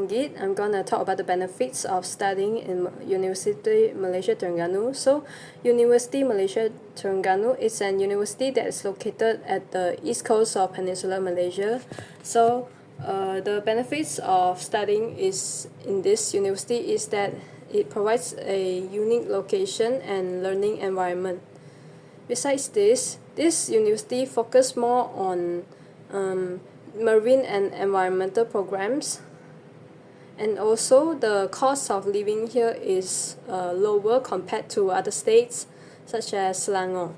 Anggit. I'm gonna talk about the benefits of studying in University Malaysia Terengganu. So, University Malaysia Terengganu is an university that is located at the east coast of Peninsular Malaysia. So, the benefits of studying in this university is that it provides a unique location and learning environment. Besides this university focus more on marine and environmental programs, and also the cost of living here is lower compared to other states such as Selangor.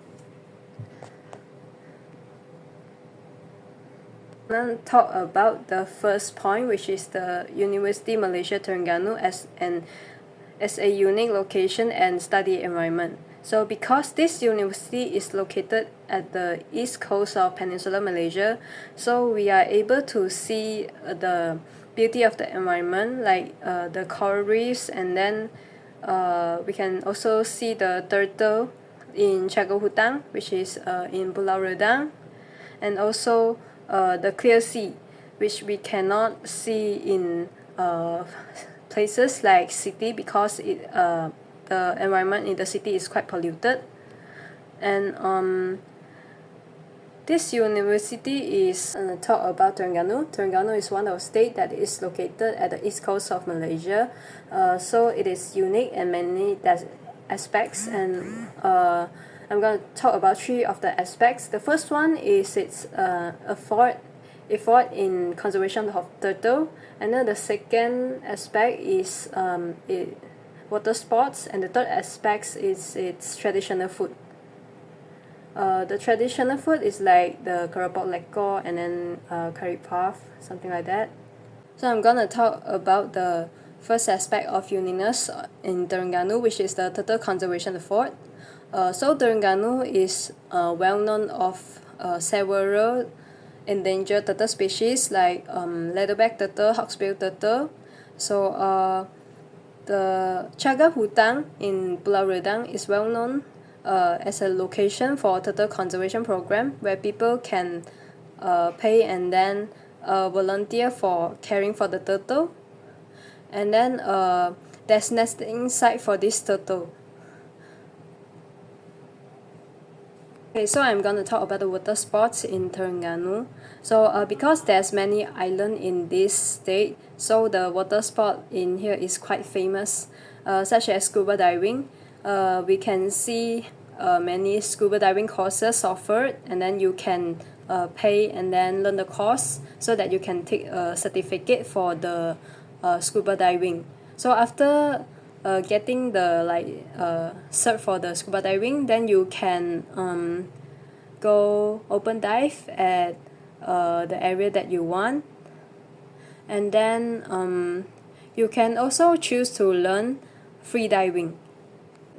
I'm going to talk about the first point, which is the University Malaysia Terengganu as a unique location and study environment. So because this university is located at the east coast of Peninsular Malaysia, so we are able to see the beauty of the environment, like the coral reefs, and then we can also see the turtle in Cagar Hutang, which is in Pulau Redang, and also the clear sea, which we cannot see in places like city because the environment in the city is quite polluted. And this university is talk about Terengganu. Terengganu is one of the states that is located at the east coast of Malaysia. So it is unique in many aspects, and I'm going to talk about three of the aspects. The first one is its effort in conservation of turtle, and then the second aspect is water sports, and the third aspect is its traditional food. The traditional food is like the keropok lekor and then curry puff, something like that. So I'm gonna talk about the first aspect of uniqueness in Terengganu, which is the turtle conservation effort. So Terengganu is well known of several endangered turtle species like leatherback turtle, hawksbill turtle. So the Cagar Hutang in Pulau Redang is well known as a location for turtle conservation program where people can pay and then volunteer for caring for the turtle. And then there's nesting site for this turtle. Okay, so I'm going to talk about the water sports in Terengganu. So because there's many islands in this state, so the water sport in here is quite famous, such as scuba diving. We can see many scuba diving courses offered, and then you can pay and then learn the course so that you can take a certificate for the scuba diving. So after getting the cert for the scuba diving, then you can go open dive at the area that you want, and then you can also choose to learn free diving.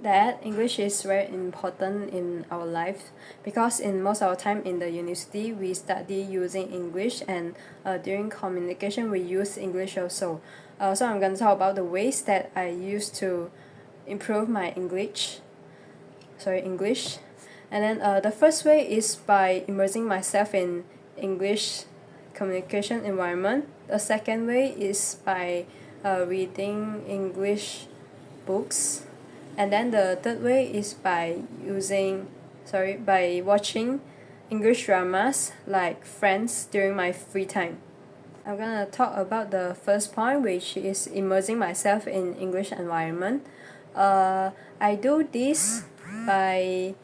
That English is very important in our life because in most of our time in the university we study using English, and during communication we use English also. So I'm going to talk about the ways that I use to improve my English. And then the first way is by immersing myself in English communication environment. The second way is by reading English books. And then the third way is by watching English dramas like Friends during my free time. I'm gonna talk about the first point, which is immersing myself in English environment. I do this by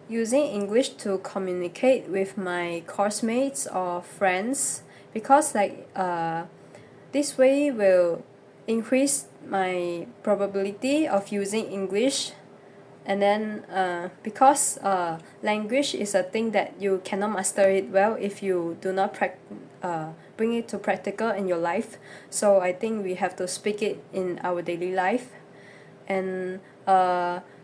using English to communicate with my course mates or friends, because this way will increase my probability of using English. And then because language is a thing that you cannot master it well if you do not bring it to practical in your life. So I think we have to speak it in our daily life. And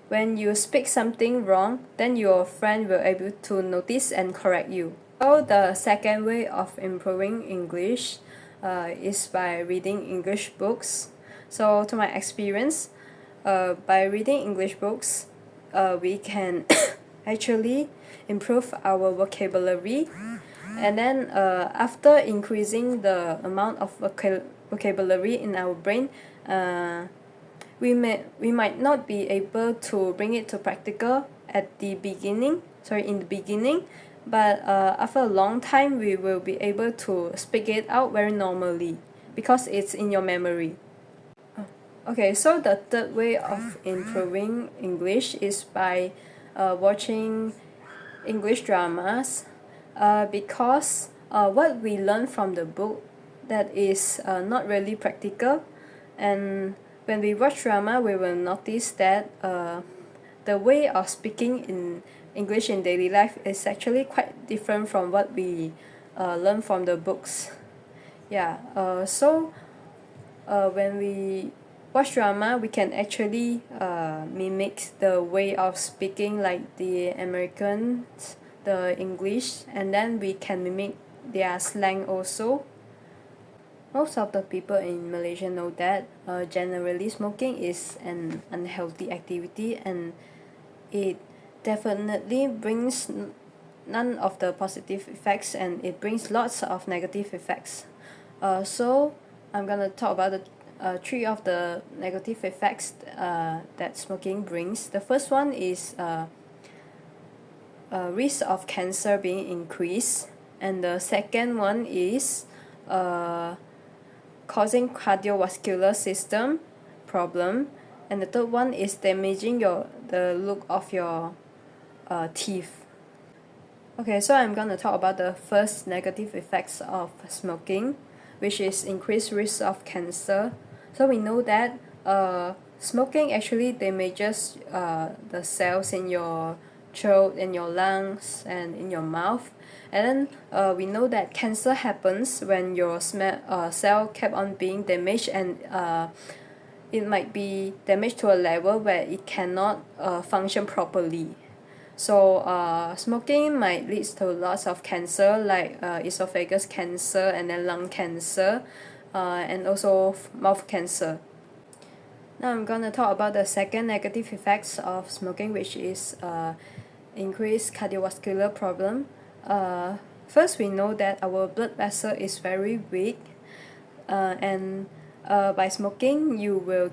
when you speak something wrong, then your friend will able to notice and correct you. So the second way of improving English is by reading English books. So to my experience, by reading English books, we can actually improve our vocabulary. And then after increasing the amount of vocabulary in our brain, we might not be able to bring it to practical in the beginning, but after a long time we will be able to speak it out very normally because it's in your memory. Okay, so the third way of improving English is by watching English dramas, because what we learn from the book, that is not really practical, and when we watch drama we will notice that the way of speaking in English in daily life is actually quite different from what we learn from the books. When we watch drama we can actually mimic the way of speaking like the Americans, the English, and then we can mimic their slang also. Most of the people in Malaysia know that generally smoking is an unhealthy activity, and it definitely brings none of the positive effects, and it brings lots of negative effects. So I'm gonna talk about the three of the negative effects that smoking brings. The first one is risk of cancer being increased, and the second one is causing cardiovascular system problem, and the third one is damaging the look of your teeth. Okay, so I'm gonna talk about the first negative effects of smoking, which is increased risk of cancer. So we know that smoking actually damages the cells in your throat, in your lungs, and in your mouth. And then we know that cancer happens when your cell kept on being damaged, and it might be damaged to a level where it cannot function properly. So smoking might lead to lots of cancer like esophagus cancer, and then lung cancer, and also mouth cancer. Now I'm gonna talk about the second negative effects of smoking, which is increased cardiovascular problem. First, we know that our blood vessel is very weak, and by smoking you will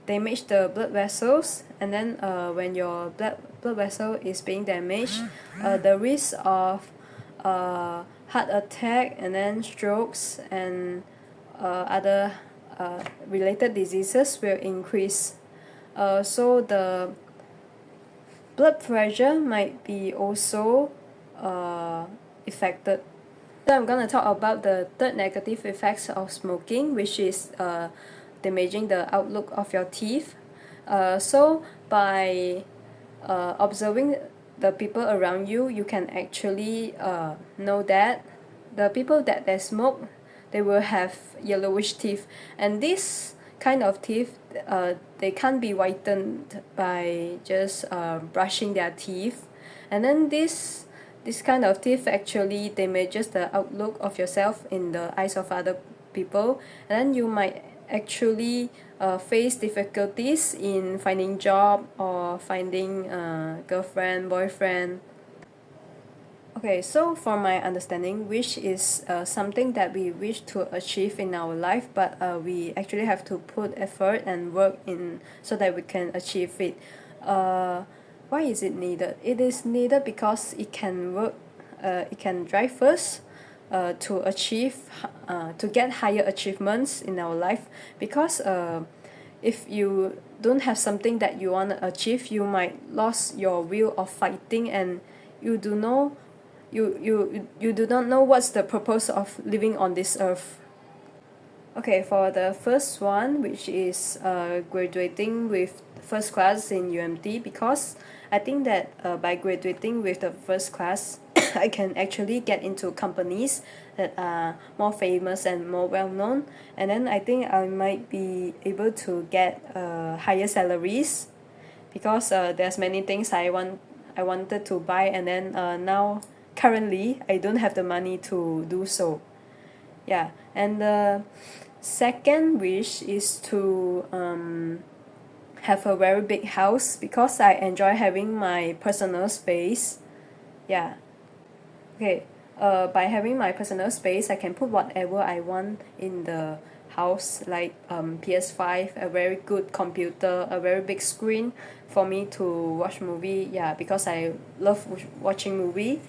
damage the blood vessels, and then when your blood vessel is being damaged, the risk of heart attack, and then strokes, and other related diseases will increase. So the blood pressure might be also affected. So I'm gonna talk about the third negative effects of smoking, which is damaging the outlook of your teeth. So by observing the people around you, you can actually know that the people that they smoke, they will have yellowish teeth, and this kind of teeth they can't be whitened by just brushing their teeth, and then this kind of teeth actually damages the outlook of yourself in the eyes of other people, and then you might actually face difficulties in finding job or finding girlfriend, boyfriend. Okay, so from my understanding, wish is something that we wish to achieve in our life, but we actually have to put effort and work in so that we can achieve it. Why is it needed? It is needed because it can work, it can drive us to achieve, to get higher achievements in our life. Because if you don't have something that you want to achieve, you might lose your will of fighting, and you do know you do not know what's the purpose of living on this earth. Okay, for the first one, which is graduating with first class in UMT, because I think that by graduating with the first class I can actually get into companies that are more famous and more well known, and then I think I might be able to get higher salaries, because there's many things I wanted to buy, and then now currently I don't have the money to do so. Yeah, and the second wish is to have a very big house, because I enjoy having my personal space. Yeah. Okay, by having my personal space, I can put whatever I want in the house, like PS5, a very good computer, a very big screen for me to watch movie. Yeah, because I love watching movie.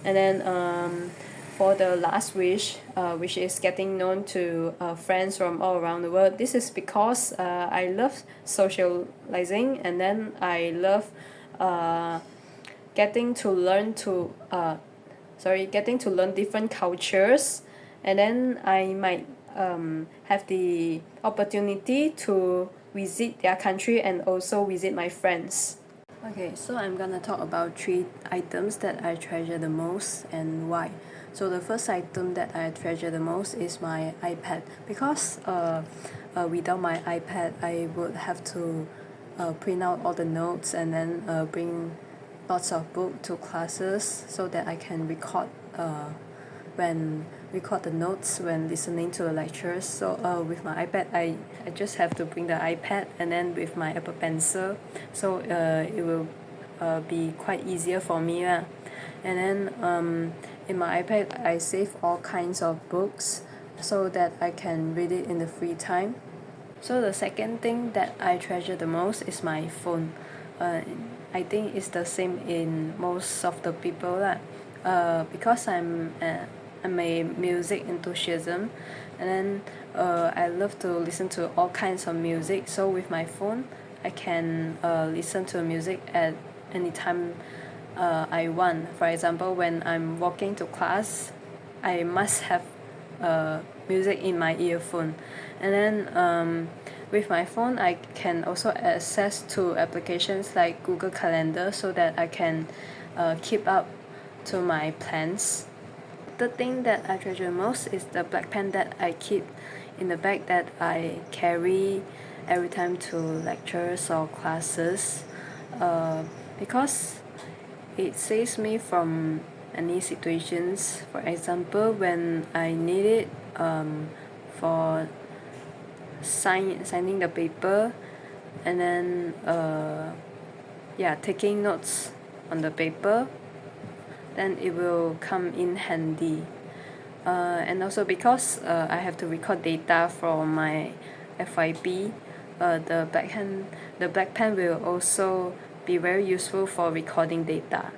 And then for the last wish, which is getting known to friends from all around the world. This is because I love socializing, and then I love getting to learn to getting to learn different cultures, and then I might have the opportunity to visit their country and also visit my friends. Okay, so I'm gonna talk about three items that I treasure the most and why. So the first item that I treasure the most is my iPad, because without my iPad I would have to print out all the notes and then bring lots of book to classes so that I can record the notes when listening to the lectures. So with my iPad I just have to bring the iPad, and then with my Apple Pencil, so it will be quite easier for me lah. And then in my iPad I save all kinds of books so that I can read it in the free time. So the second thing that I treasure the most is my phone. I think it's the same in most of the people lah. Because I'm a music enthusiasm, and then I love to listen to all kinds of music. So with my phone, I can listen to music at any time I want. For example, when I'm walking to class, I must have music in my earphone. And then with my phone I can also access to applications like Google Calendar so that I can keep up to my plans. The thing that I treasure most is the black pen that I keep in the bag that I carry every time to lectures or classes, because it saves me from any situations. For example, when I need it for signing the paper, and then taking notes on the paper, then it will come in handy. And also because I have to record data from my FYP, the black pen will also be very useful for recording data.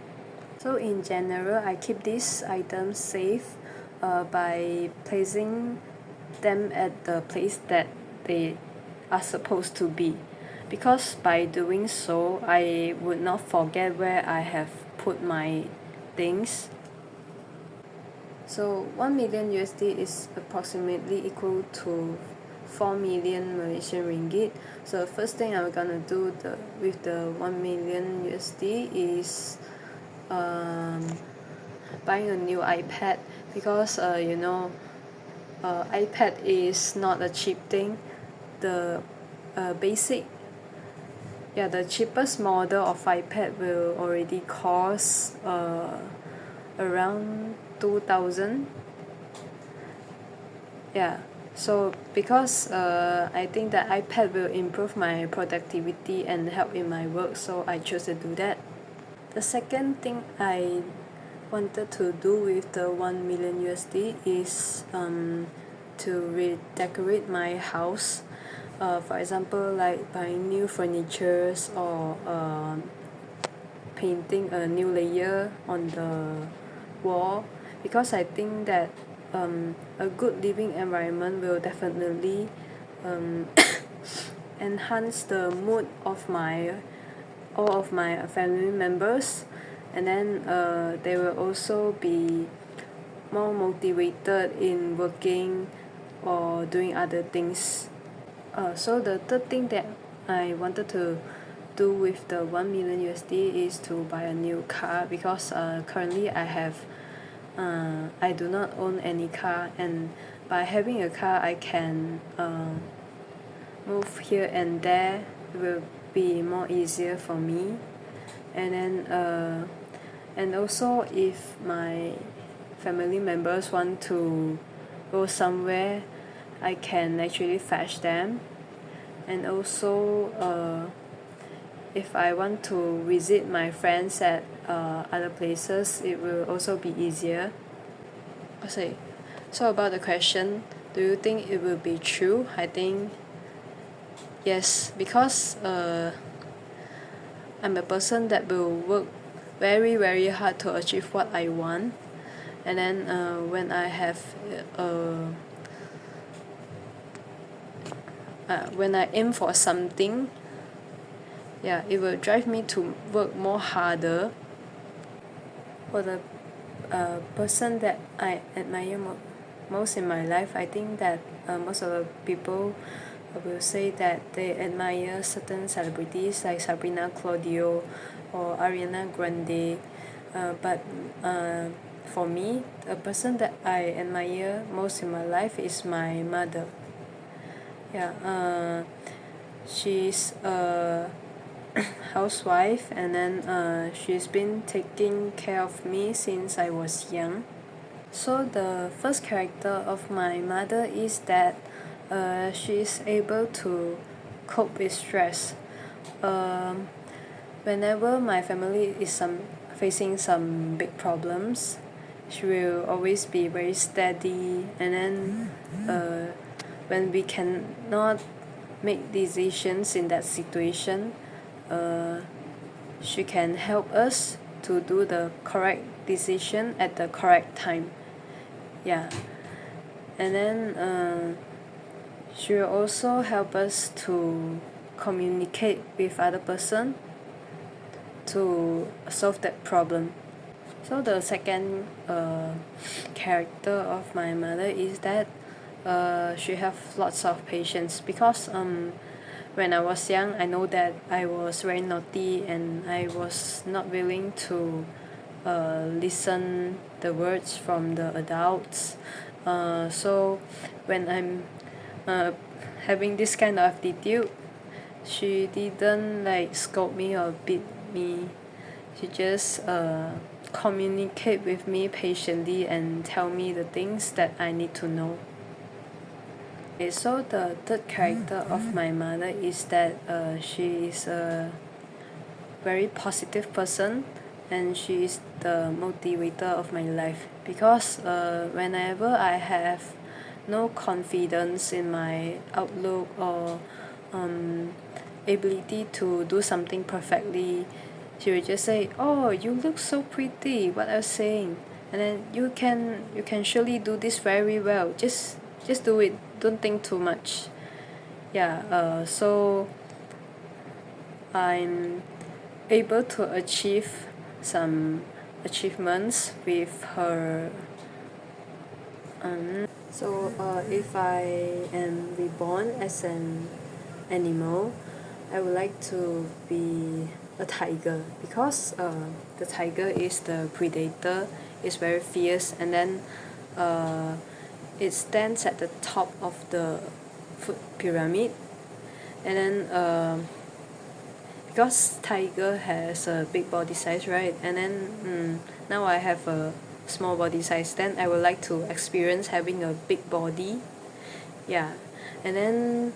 So in general, I keep these items safe by placing them at the place that they are supposed to be, because by doing so I would not forget where I have put my things. So 1 million USD is approximately equal to 4 million Malaysian ringgit. So the first thing I'm gonna do with the 1 million USD is buying a new iPad, because iPad is not a cheap thing. The cheapest model of iPad will already cost around 2,000. Yeah, so because I think that iPad will improve my productivity and help in my work, so I chose to do that. The second thing I wanted to do with the 1 million USD is to redecorate my house. For example, like buying new furnitures or painting a new layer on the wall, because I think that a good living environment will definitely enhance the mood of all of my family members, and then they will also be more motivated in working or doing other things. So the third thing that I wanted to do with the 1 million USD is to buy a new car, because currently I do not own any car, and by having a car I can move here and there. It will be more easier for me. And then and also if my family members want to go somewhere, I can actually fetch them. And also if I want to visit my friends at other places, it will also be easier. Okay, so about the question, Do you think it will be true? I think yes, because I'm a person that will work very very hard to achieve what I want, and then when I have when I aim for something, yeah, it will drive me to work more harder. For the person that I admire most in my life, I think that most of the people will say that they admire certain celebrities like Sabrina Claudio or Ariana Grande, but for me, the person that I admire most in my life is my mother. Yeah, she's a housewife, and then she's been taking care of me since I was young. So the first character of my mother is that she is able to cope with stress. Um, Whenever my family is facing some big problems, she will always be very steady, and then when we cannot make decisions in that situation, she can help us to do the correct decision at the correct time. Yeah, and then she will also help us to communicate with other person to solve that problem. So the second character of my mother is that she have lots of patience, because when I was young, I know that I was very naughty and I was not willing to listen the words from the adults. So when I'm having this kind of attitude, she didn't like scold me or beat me. She just communicate with me patiently and tell me the things that I need to know. Okay, so the third character of my mother is that she is a very positive person, and she is the motivator of my life, because whenever I have no confidence in my outlook or ability to do something perfectly, she will just say, "Oh, you look so pretty. What I was saying, and then you can surely do this very well. Just do it. Don't think too much." Yeah. So I'm able to achieve some achievements with her. So if I am reborn as an animal, I would like to be a tiger, because the tiger is the predator, is very fierce, and then it stands at the top of the food pyramid, and then because tiger has a big body size, right, and then now I have a small body size, then I would like to experience having a big body. Yeah, and then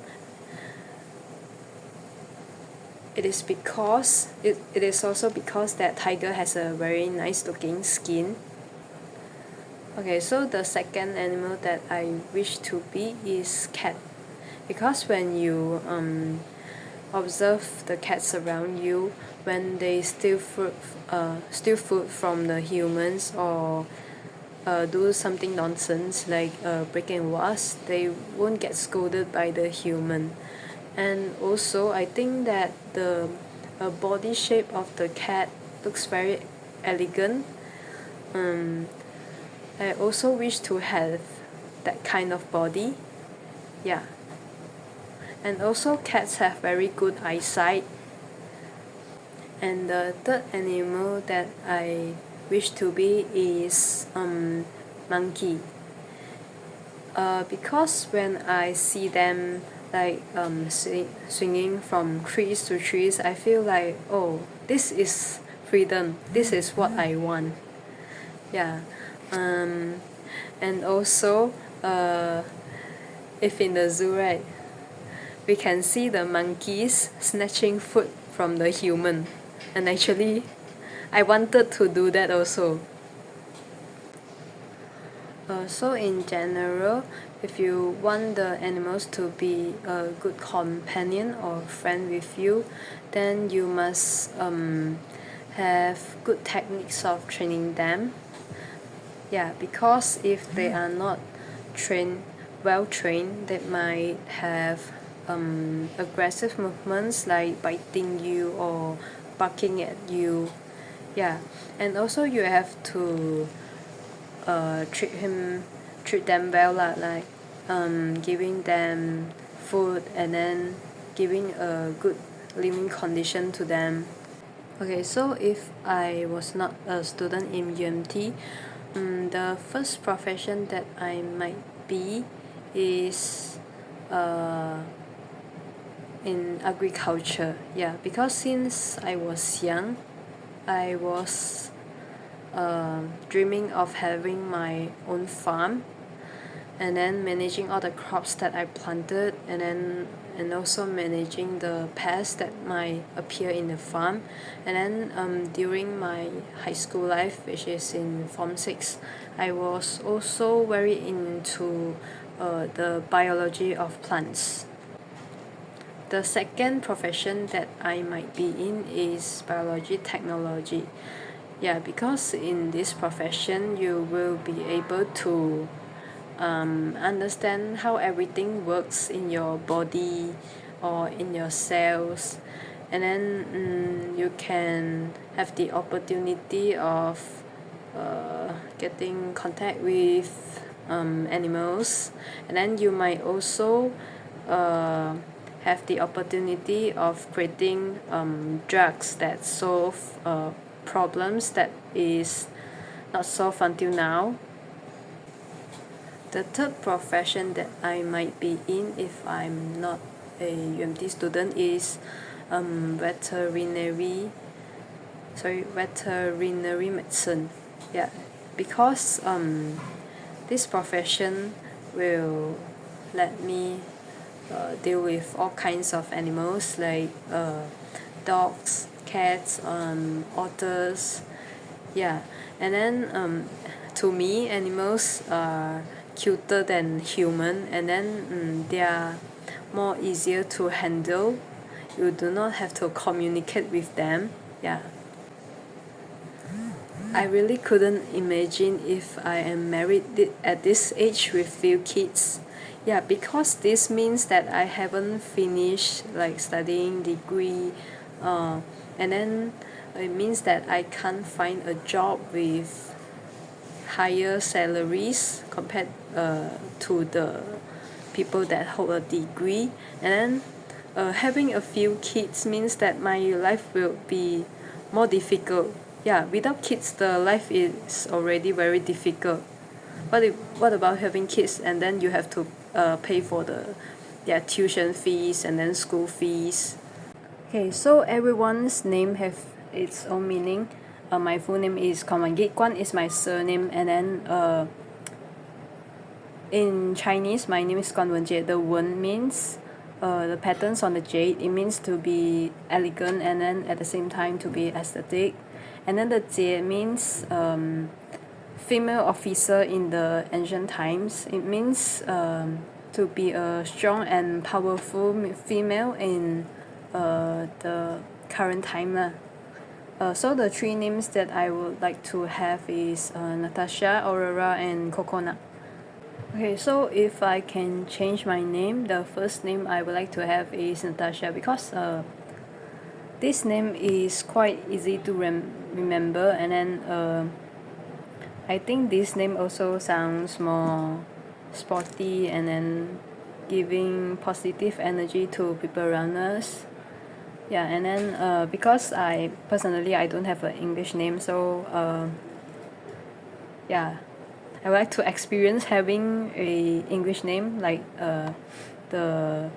it is also because that tiger has a very nice looking skin. Okay, so the second animal that I wish to be is cat, because when you observe the cats around you, when they steal food from the humans, or do something nonsense like breaking laws, they won't get scolded by the human. And also I think that the body shape of the cat looks very elegant. I also wish to have that kind of body. Yeah, and also cats have very good eyesight. And the third animal that I wish to be is monkey. Because when I see them like swinging from trees to trees, I feel like, oh, this is freedom. This is what I want. Yeah, and also if in the zoo, right, we can see the monkeys snatching food from the human, and actually I wanted to do that also. So in general, if you want the animals to be a good companion or friend with you, then you must have good techniques of training them. Yeah, because if they are not well trained, they might have aggressive movements like biting you or barking at you. Yeah, and also you have to treat them well lah, like giving them food and then giving a good living condition to them. Okay, so if I was not a student in UMT, the first profession that I might be is in agriculture. Yeah, because since I was young, I was dreaming of having my own farm and then managing all the crops that I planted and also managing the pests that might appear in the farm. And then during my high school life, which is in Form 6, I was also very into the biology of plants. The second profession that I might be in is biology technology. Yeah, because in this profession you will be able to understand how everything works in your body or in your cells, and then you can have the opportunity of getting contact with animals, and then you might also have the opportunity of creating drugs that solve problems that is not solved until now. The third profession that I might be in if I'm not a UMT student is veterinary medicine. Yeah, because this profession will let me deal with all kinds of animals like dogs, cats, otters. Yeah, and then to me animals are cuter than human, and then they are more easier to handle. You do not have to communicate with them. Yeah, I really couldn't imagine if I am married at this age with few kids. Yeah, because this means that I haven't finished like studying degree, and then it means that I can't find a job with higher salaries compared to the people that hold a degree. And then having a few kids means that my life will be more difficult. Yeah, without kids the life is already very difficult. What about having kids and then you have to pay for their tuition fees and then school fees? Okay, so everyone's name have its own meaning. My full name is Kwan Wan. Kwan is my surname, and then in Chinese my name is Kwan Wan. The Wen means the patterns on the jade. It means to be elegant and then at the same time to be aesthetic. And then the Jie means female officer in the ancient times. It means to be a strong and powerful female in the current time lah. So the three names that I would like to have is Natasha, Aurora, and Coconut. Okay, so if I can change my name, the first name I would like to have is Natasha, because this name is quite easy to remember, and then I think this name also sounds more sporty and then giving positive energy to people around us. Yeah, and then because I personally I don't have an English name, so yeah, I would like to experience having a English name like the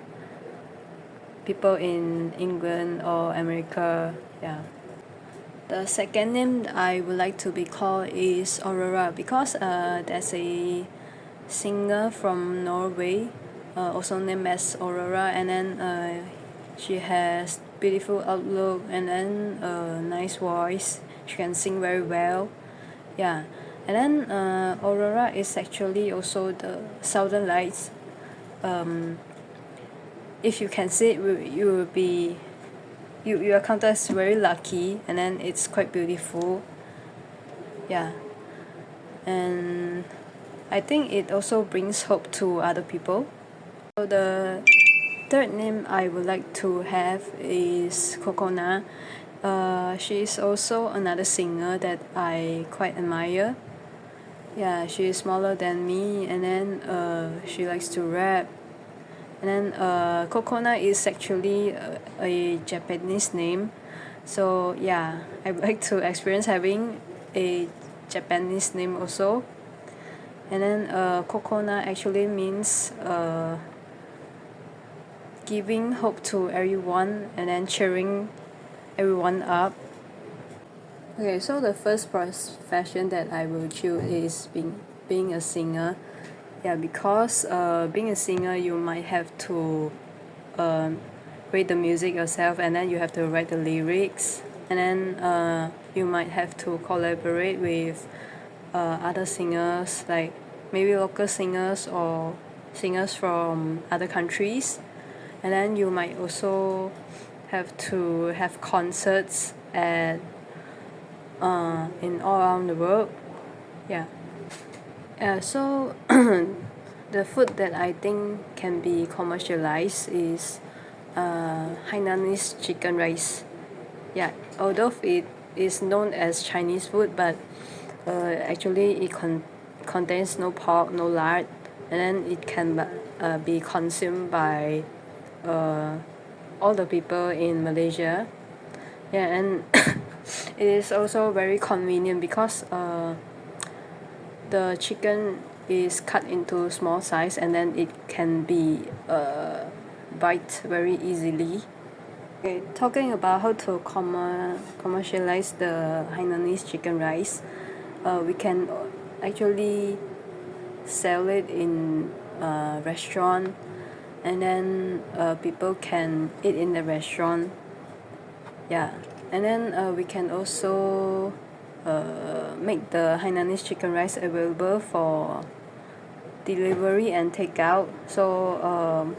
people in England or America. Yeah. The second name I would like to be called is Aurora, because there's a singer from Norway, also named as Aurora, and then she has beautiful outlook and then a nice voice. She can sing very well. Yeah, And then aurora is actually also the southern lights. If you can see it, you will be you are counted as very lucky, and then it's quite beautiful. Yeah, and I think it also brings hope to other people. So the third name I would like to have is Kokona. She is also another singer that I quite admire. Yeah, she is smaller than me, and then she likes to rap. And then Kokona is actually a Japanese name. So yeah, I would like to experience having a Japanese name also. And then Kokona actually means giving hope to everyone and then cheering everyone up. Okay, so the first profession that I will choose is being a singer. Yeah, because being a singer, you might have to read the music yourself, and then you have to write the lyrics, and then you might have to collaborate with other singers, like maybe local singers or singers from other countries. And then you might also have to have concerts at in all around the world. Yeah. So the food that I think can be commercialized is Hainanese chicken rice. Yeah, although it is known as Chinese food, but actually it contains no pork, no lard, and then it can be consumed by all the people in Malaysia. Yeah, and it is also very convenient because the chicken is cut into small size, and then it can be bite very easily. Okay, talking about how to commercialize the Hainanese chicken rice, we can actually sell it in a restaurant, and then people can eat in the restaurant. Yeah, and then we can also make the Hainanese chicken rice available for delivery and takeout, so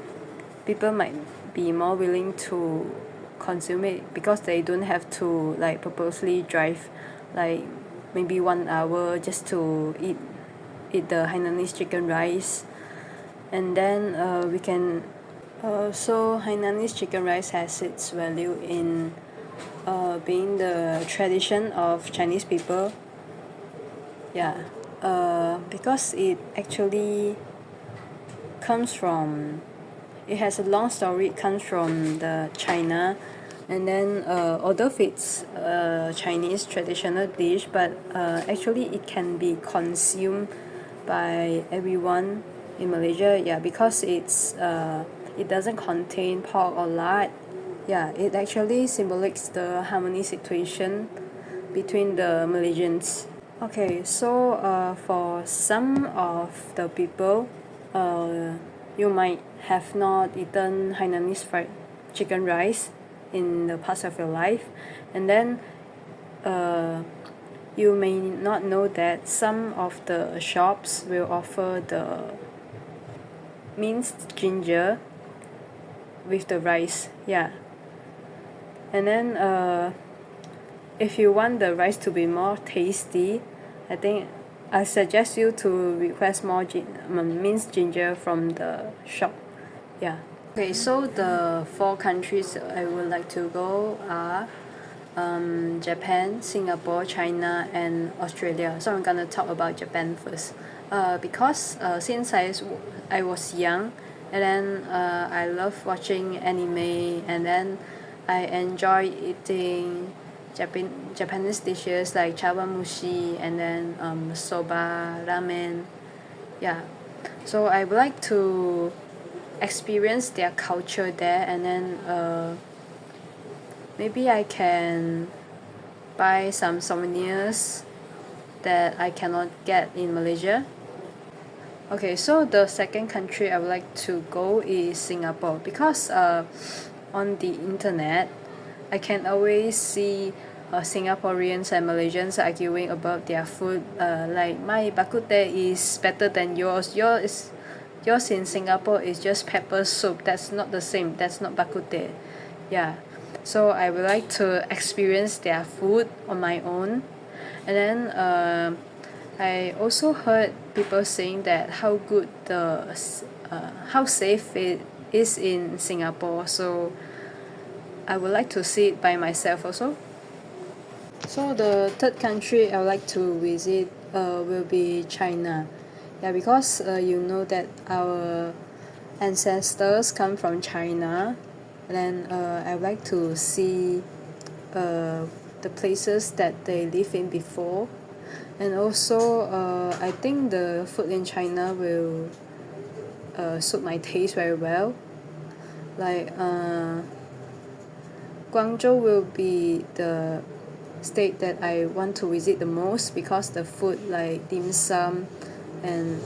people might be more willing to consume it because they don't have to like purposely drive like maybe 1 hour just to eat the Hainanese chicken rice. And then we can so Hainanese chicken rice has its value in being the tradition of Chinese people. Yeah, because it actually comes from, it has a long story. It comes from the China, and then although it's a Chinese traditional dish, but actually it can be consumed by everyone in Malaysia. Yeah, because it doesn't contain pork or lard. Yeah, it actually symbolizes the harmony situation between the Malaysians. Okay, so for some of the people, you might have not eaten Hainanese fried chicken rice in the past of your life, and then you may not know that some of the shops will offer the minced ginger with the rice. Yeah, and then if you want the rice to be more tasty, I think I suggest you to request more minced ginger from the shop. Yeah. Okay, so the 4 countries I would like to go are Japan, Singapore, China, and Australia. So I'm gonna talk about Japan first. Because since I was young, and then I love watching anime, and then I enjoy eating Japanese dishes like chawanmushi, and then soba, ramen. Yeah, so I would like to experience their culture there, and then maybe I can buy some souvenirs that I cannot get in Malaysia. Okay, so the second country I would like to go is Singapore because on the internet I can always see Singaporeans and Malaysians arguing about their food. Like my bak kut teh is better than yours. Yours in Singapore is just pepper soup. That's not the same. That's not bak kut teh. Yeah. So I would like to experience their food on my own. And then I also heard people saying that how safe it is in Singapore. So I would like to see it by myself also. So the third country I would like to visit will be China. Yeah, because you know that our ancestors come from China. And then I would like to see the places that they live in before. And also I think the food in China will suit my taste very well. Like Guangzhou will be the state that I want to visit the most because the food like dim sum and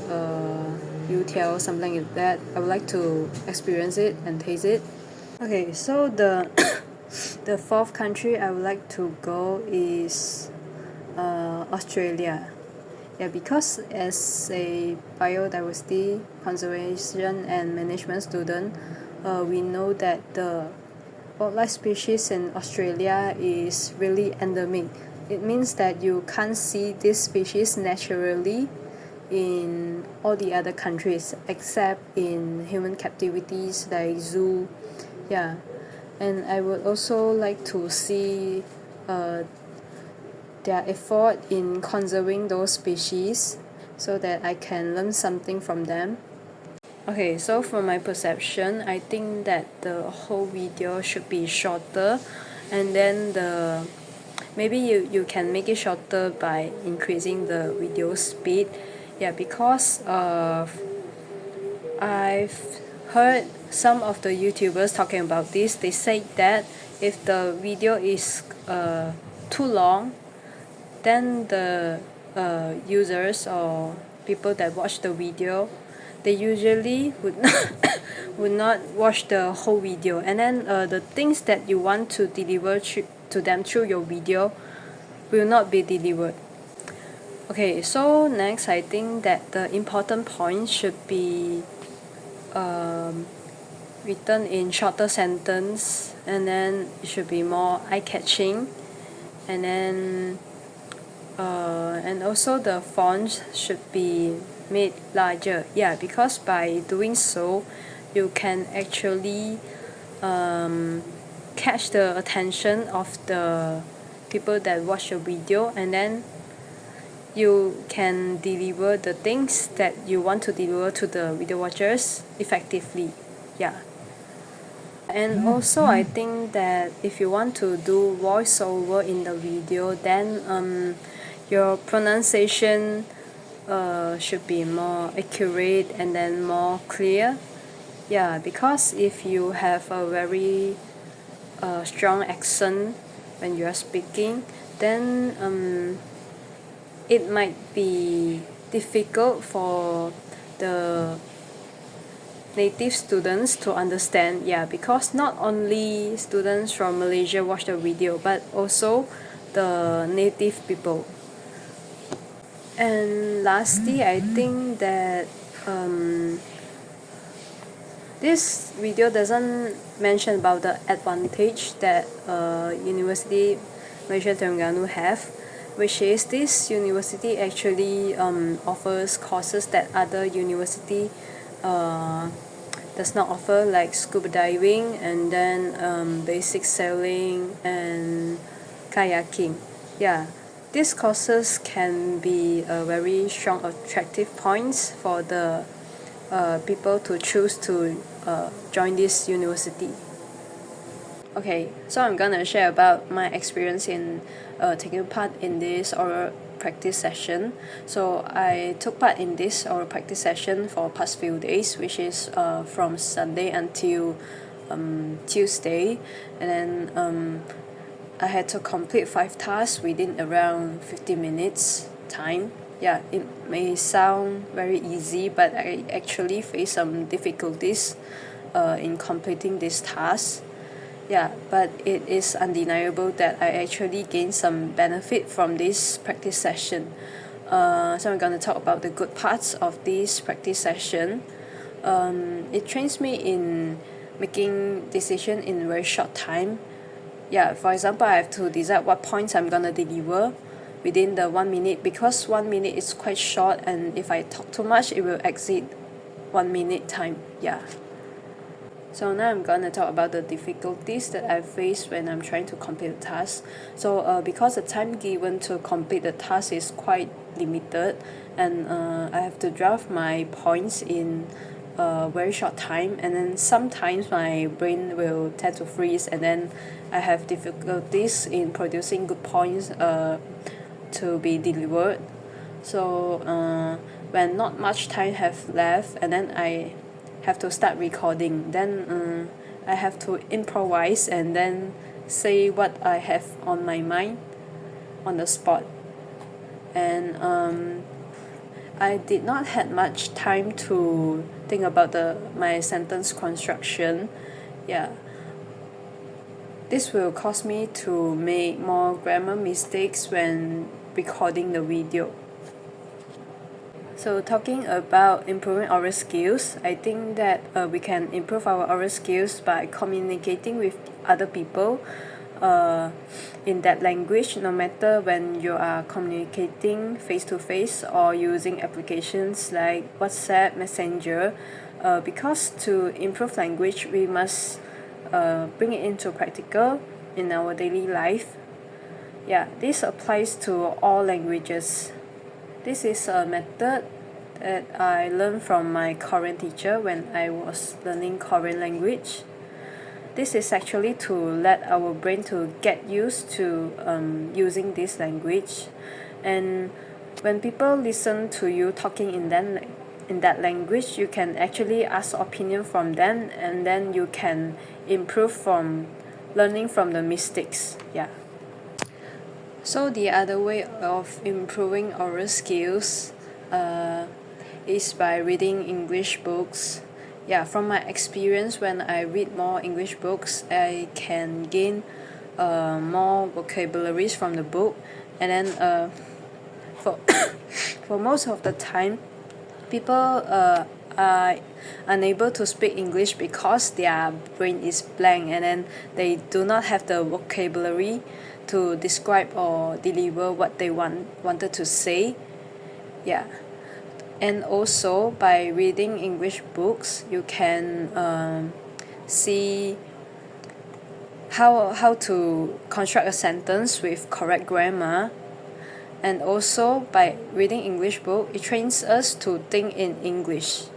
youtiao, something like that, I would like to experience it and taste it. Okay, so the the fourth country I would like to go is Australia. Yeah, because as a biodiversity conservation and management student, we know that the wildlife species in Australia is really endemic. It means that you can't see this species naturally in all the other countries except in human captivities like zoo. Yeah, and I would also like to see their effort in conserving those species so that I can learn something from them. Okay, so from my perception, I think that the whole video should be shorter, and then maybe you can make it shorter by increasing the video speed. Yeah, because I've heard some of the YouTubers talking about this. They say that if the video is too long, then the users or people that watch the video, they usually would not watch the whole video, and then the things that you want to deliver to them through your video will not be delivered. Okay, so next I think that the important points should be written in shorter sentence, and then it should be more eye-catching, and then and also the fonts should be made larger. Yeah, because by doing so you can actually catch the attention of the people that watch your video, and then you can deliver the things that you want to deliver to the video watchers effectively. Yeah. And also I think that if you want to do voiceover in the video, then your pronunciation should be more accurate and then more clear. Yeah, because if you have a very strong accent when you are speaking, then it might be difficult for the native students to understand. Yeah, because not only students from Malaysia watch the video, but also the native people. And lastly, I think that this video doesn't mention about the advantage that University Malaysia Terengganu have, which is this university actually offers courses that other university does not offer, like scuba diving and then basic sailing and kayaking. Yeah, these courses can be a very strong attractive points for the people to choose to join this university. Okay, so I'm gonna share about my experience in taking part in this oral practice session. So I took part in this oral practice session for past few days, which is from Sunday until Tuesday, and then I had to complete 5 tasks within around 50 minutes time. Yeah, it may sound very easy, but I actually faced some difficulties in completing this task. Yeah, but it is undeniable that I actually gained some benefit from this practice session. So I'm going to talk about the good parts of this practice session. It trains me in making decision in very short time. Yeah, for example, I have to decide what points I'm gonna deliver within the 1 minute, because 1 minute is quite short, and if I talk too much it will exceed 1 minute time. Yeah. So now I'm gonna talk about the difficulties that I face when I'm trying to complete a task. So because the time given to complete the task is quite limited, and I have to draft my points in a very short time, and then sometimes my brain will tend to freeze, and then I have difficulties in producing good points to be delivered. So when not much time have left, and then I have to start recording, then I have to improvise and then say what I have on my mind on the spot. And I did not had much time to think about my sentence construction. Yeah, this will cause me to make more grammar mistakes when recording the video. So talking about improving oral skills, I think that we can improve our oral skills by communicating with other people in that language, no matter when you are communicating face-to-face or using applications like WhatsApp, Messenger, because to improve language we must bring it into practical in our daily life. Yeah, this applies to all languages. This is a method that I learned from my Korean teacher when I was learning Korean language. This is actually to let our brain to get used to using this language. And when people listen to you talking in that language, you can actually ask opinion from them, and then you can improve from learning from the mistakes. Yeah. So the other way of improving oral skills is by reading English books. Yeah, from my experience, when I read more English books, I can gain more vocabularies from the book, and then for for most of the time, people are unable to speak English because their brain is blank, and then they do not have the vocabulary to describe or deliver what they wanted to say. Yeah. And also by reading English books, you can see how to construct a sentence with correct grammar. And also by reading English book, it trains us to think in English.